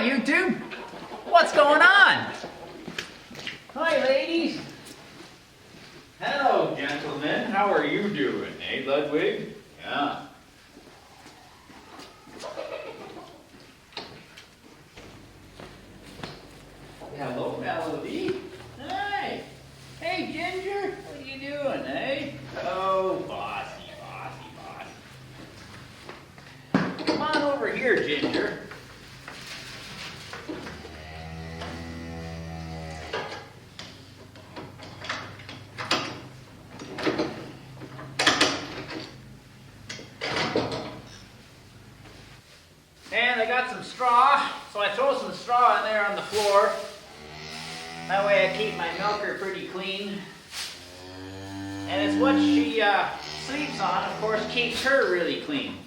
YouTube. What's going on? Hi, ladies. Hello, gentlemen. How are you doing, eh, Ludwig? Yeah. Hello, Melody. Hi. Hey, Ginger. What are you doing, eh? Oh, bossy, bossy, bossy. Come on over here, Ginger. And I got some straw, so I throw some straw in there on the floor. That way I keep my milker pretty clean. And it's what she sleeps on, of course, keeps her really clean.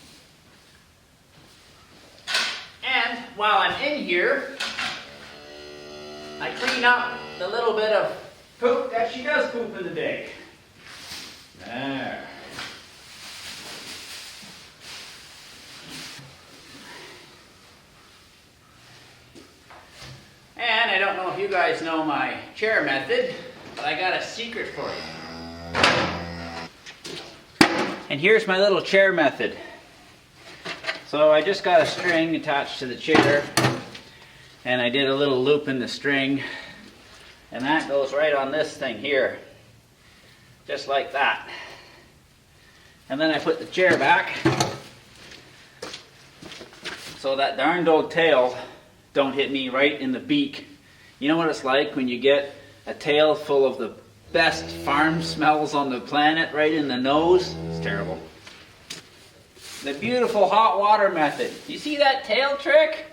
And while I'm in here, I clean up the little bit of poop that she does poop in the day. There. And I don't know if you guys know my chair method, but I got a secret for you. And here's my little chair method. So I just got a string attached to the chair, and I did a little loop in the string, and that goes right on this thing here, just like that. And then I put the chair back, so that darned old tail don't hit me right in the beak. You know what it's like when you get a tail full of the best farm smells on the planet right in the nose? It's terrible. The beautiful hot water method. You see that tail trick?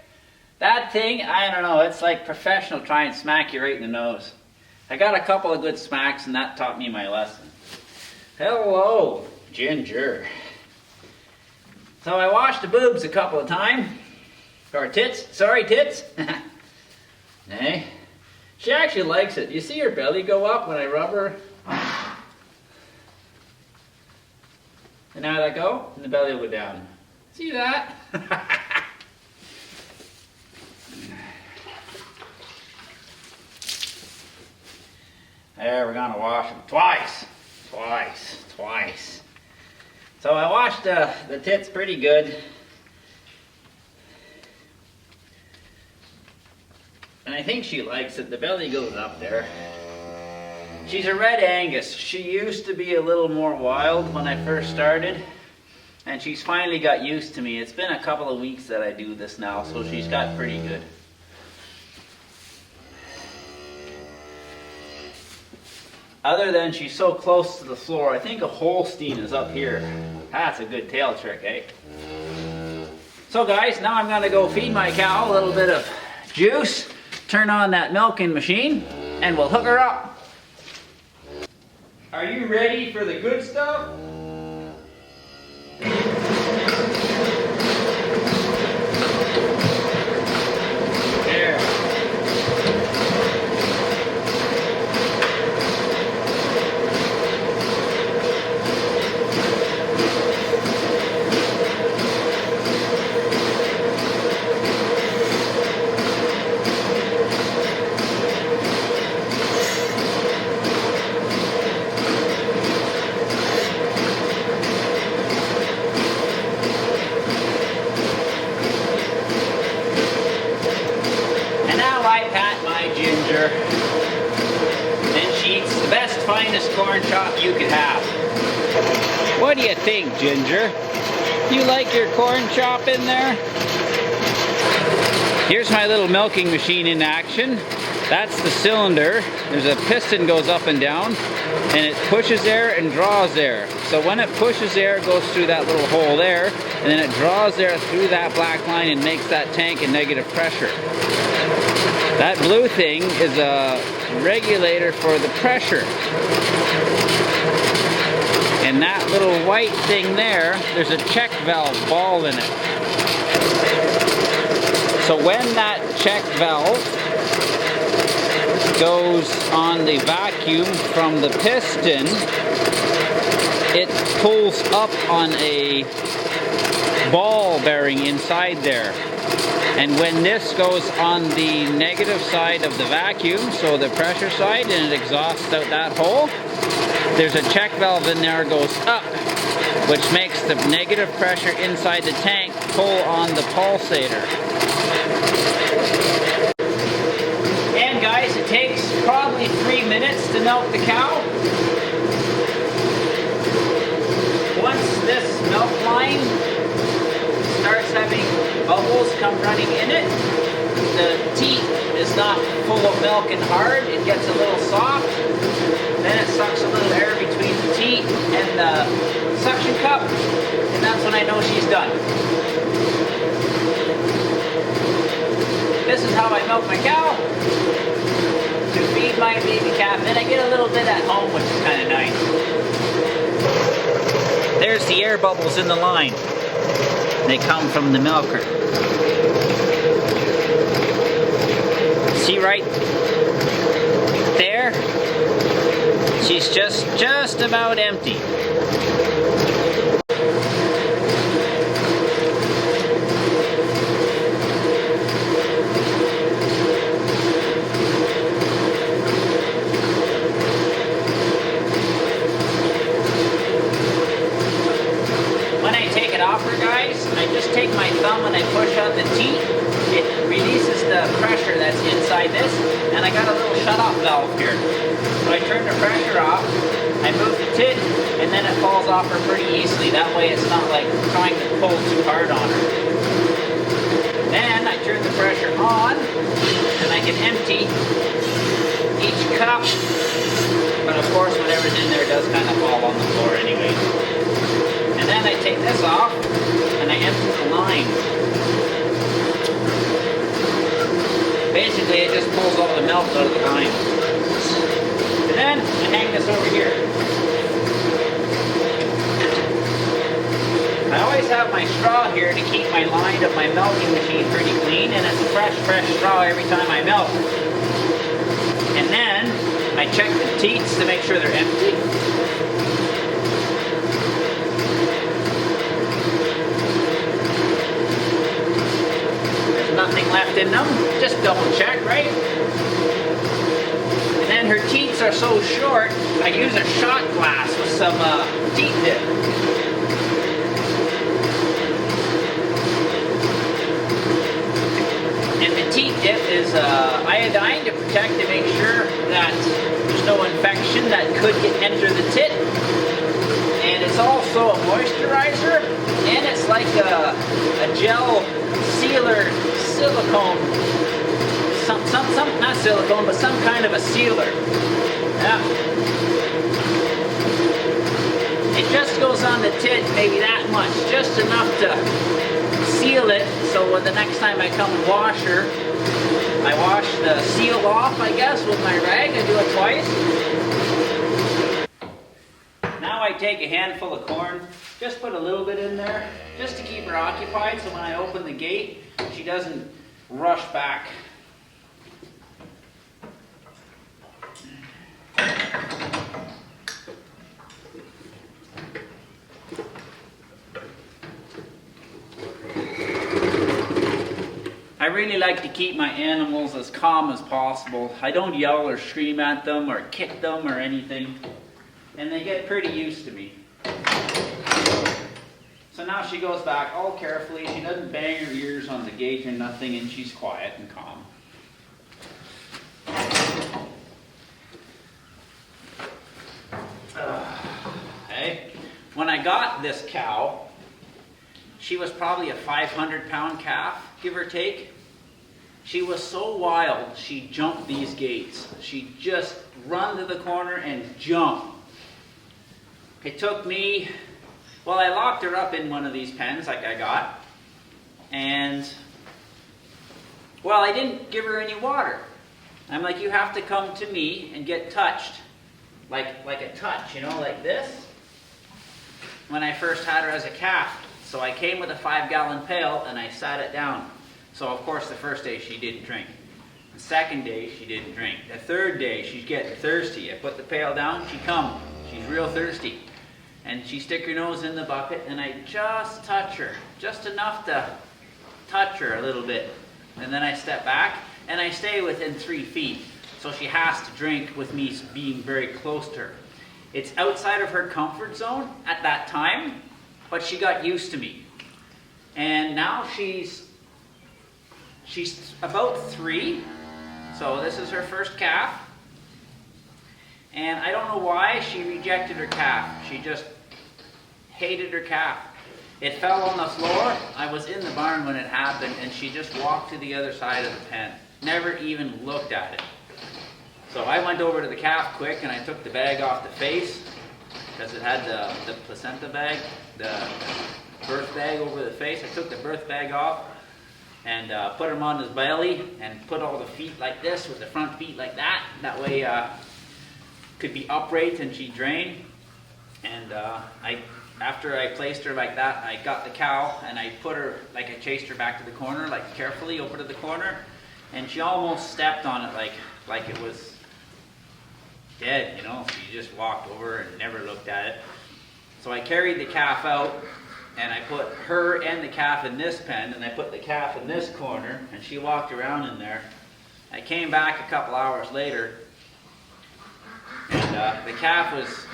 That thing, I don't know, it's like professional try and smack you right in the nose. I got a couple of good smacks and that taught me my lesson. Hello, Ginger. So I washed the boobs a couple of times. Or tits, sorry tits. Hey, she actually likes it. You see her belly go up when I rub her? And now I let go, and the belly will go down. See that? There, we're gonna wash them twice. So I washed the tits pretty good. And I think she likes it. The belly goes up there. She's a red Angus. She used to be a little more wild when I first started. And she's finally got used to me. It's been a couple of weeks that I do this now, so she's got pretty good. Other than she's so close to the floor, I think a Holstein is up here. That's a good tail trick, eh? So guys, now I'm gonna go feed my cow a little bit of juice. Turn on that milking machine, and we'll hook her up. Are you ready for the good stuff? There. And she eats the best, finest corn chop you could have. What do you think, Ginger? You like your corn chop in there? Here's my little milking machine in action. That's the cylinder. There's a piston goes up and down, and it pushes air and draws air. So when it pushes air, it goes through that little hole there, and then it draws air through that black line and makes that tank in negative pressure. That blue thing is a regulator for the pressure. And that little white thing there, there's a check valve ball in it. So when that check valve goes on the vacuum from the piston, it pulls up on a ball bearing inside there. And when this goes on the negative side of the vacuum, so the pressure side, and it exhausts out that hole, there's a check valve in there goes up, which makes the negative pressure inside the tank pull on the pulsator. And guys, it takes probably 3 minutes to milk the cow. Once this milk line starts having bubbles come running in it, the teat is not full of milk and hard, it gets a little soft, then it sucks a little air between the teat and the suction cup, and that's when I know she's done. This is how I milk my cow to feed my baby calf, and I get a little bit at home, which is kind of nice. There's the air bubbles in the line. They come from the milker. See right there? She's just about empty. When I take it off her, guys, I just take my thumb and I push out the teat. It releases the pressure that's inside this, and I got a little shut-off valve here. So I turn the pressure off, I move the tit, and then it falls off her pretty easily. That way it's not like trying to pull too hard on her. Then I turn the pressure on, and I can empty each cup. But of course, whatever's in there does kind of fall on the floor anyway. And then I take this off, and I empty the line. Basically, it just pulls all the milk out of the line. And then I hang this over here. I always have my straw here to keep my line of my milking machine pretty clean, and it's a fresh straw every time I milk. And then I check the teats to make sure they're empty. Nothing left in them, just double check, right? And then her teats are so short, I use a shot glass with some teat dip. And the teat dip is iodine to protect to make sure that there's no infection that could enter the tit. And it's also a moisturizer, and it's like a gel sealer, silicone, not silicone, but some kind of a sealer. Yeah. It just goes on the tit, maybe that much, just enough to seal it, so when the next time I come and wash her, I wash the seal off, I guess, with my rag. I do it twice. Now I take a handful of corn, just put a little bit in there, just to keep her occupied, so when I open the gate, she doesn't rush back. I really like to keep my animals as calm as possible. I don't yell or scream at them or kick them or anything, and they get pretty used to me. So now she goes back all carefully. She doesn't bang her ears on the gate or nothing, and she's quiet and calm. Okay. When I got this cow, she was probably a 500-pound calf, give or take. She was so wild, she jumped these gates. She'd just run to the corner and jump. It took me, well, I locked her up in one of these pens like I got. And, well, I didn't give her any water. I'm like, you have to come to me and get touched. Like a touch, you know, like this. When I first had her as a calf. So I came with a 5-gallon pail and I sat it down. So of course the first day she didn't drink. The second day she didn't drink. The third day she's getting thirsty. I put the pail down, she come. She's real thirsty. And she stick her nose in the bucket and I just touch her. Just enough to touch her a little bit. And then I step back and I stay within 3 feet. So she has to drink with me being very close to her. It's outside of her comfort zone at that time, but she got used to me. And now she's about 3. So this is her first calf. And I don't know why she rejected her calf. She just hated her calf. It fell on the floor. I was in the barn when it happened, and she just walked to the other side of the pen. Never even looked at it. So I went over to the calf quick, and I took the bag off the face, because it had the placenta bag, the birth bag over the face. I took the birth bag off and put him on his belly and put all the feet like this with the front feet like that. That way could be upright and she'd drain. And after I placed her like that, I got the cow and I put her, like I chased her back to the corner, like carefully over to the corner, and she almost stepped on it like it was dead, you know. She just walked over and never looked at it. So I carried the calf out and I put her and the calf in this pen, and I put the calf in this corner, and she walked around in there. I came back a couple hours later, and the calf was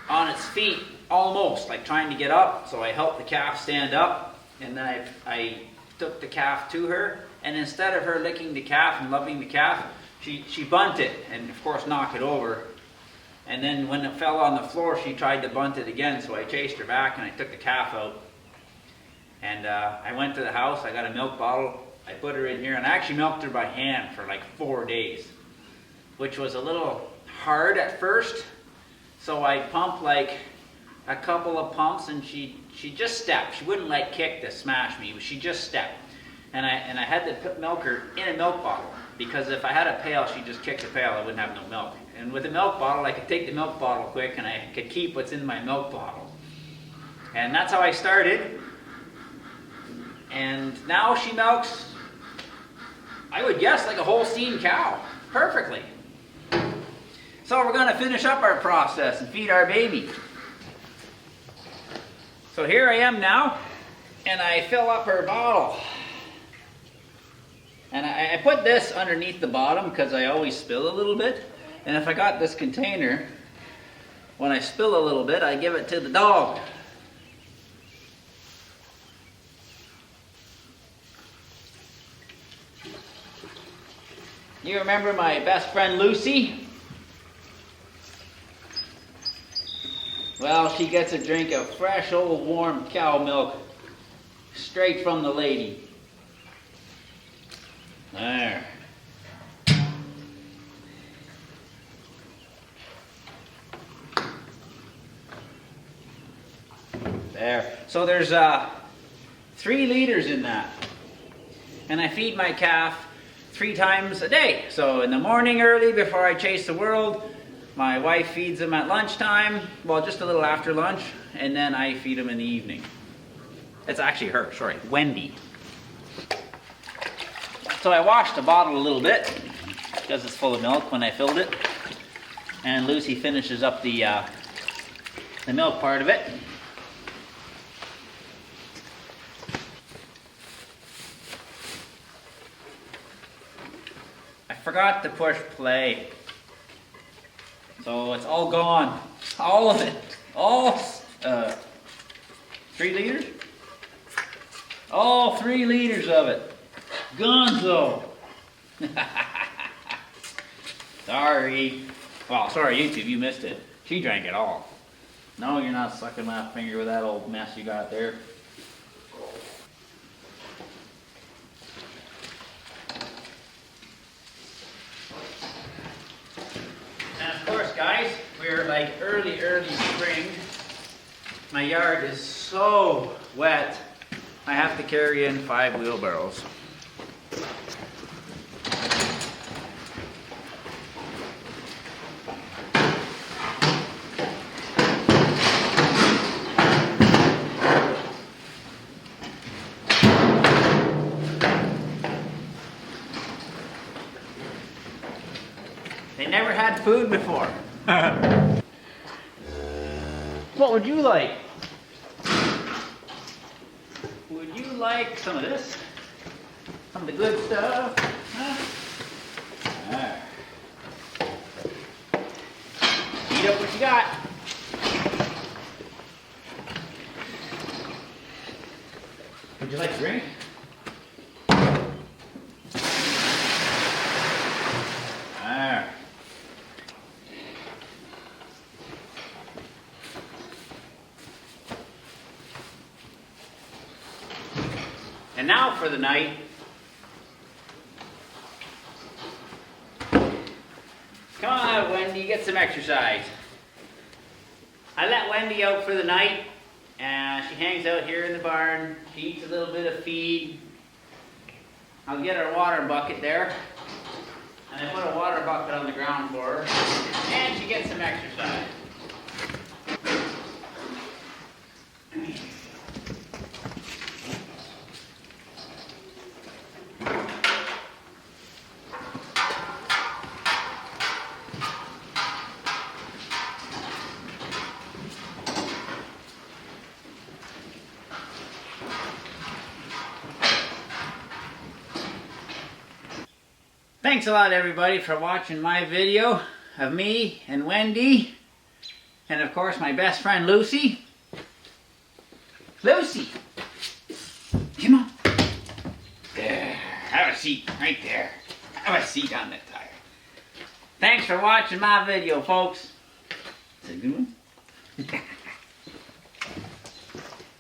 on its feet, almost, like trying to get up. So I helped the calf stand up, and then I took the calf to her, and instead of her licking the calf and loving the calf, she bunted, and of course knocked it over. And then when it fell on the floor, she tried to bunt it again, so I chased her back and I took the calf out. And I went to the house, I got a milk bottle, I put her in here, and I actually milked her by hand for like 4 days, which was a little hard at first. So I pumped like a couple of pumps, and she just stepped. She wouldn't like kick to smash me, but she just stepped. And I had to milk her in a milk bottle, because if I had a pail, she'd just kick the pail, I wouldn't have no milk. And with a milk bottle, I could take the milk bottle quick and I could keep what's in my milk bottle. And that's how I started. And now she milks, I would guess, like a Holstein cow, perfectly. So we're going to finish up our process and feed our baby. So here I am now, and I fill up her bottle. And I put this underneath the bottom because I always spill a little bit. And if I got this container, when I spill a little bit, I give it to the dog. You remember my best friend Lucy? Well, she gets a drink of fresh old warm cow milk straight from the lady. There. There. So there's 3 liters in that. And I feed my calf 3 times a day. So in the morning early before I chase the world, my wife feeds him at lunchtime, well, just a little after lunch, and then I feed him in the evening. It's actually her, sorry, Wendy. So I washed the bottle a little bit because it's full of milk when I filled it. And Lucy finishes up the milk part of it. I forgot to push play. So it's all gone. All of it. All 3 liters? All 3 liters of it. Gonzo. Sorry. Well, sorry, YouTube, you missed it. She drank it all. No, you're not sucking my finger with that old mess you got there. And of course, guys, we're like early spring. My yard is so wet, I have to carry in 5 wheelbarrows. They never had food before. What would you like? Would you like some of this? Some of the good stuff. Huh? Alright. Eat up what you got. Would you like a drink? Alright. And now for the night. Come on, Wendy, get some exercise. I let Wendy out for the night, and she hangs out here in the barn. She eats a little bit of feed. I'll get her water bucket there, and I put a water bucket on the ground for her, and she gets some exercise. Thanks a lot, everybody, for watching my video of me and Wendy, and of course my best friend Lucy. Lucy, come on. There, have a seat right there. Have a seat on that tire. Thanks for watching my video, folks. Is it a good one?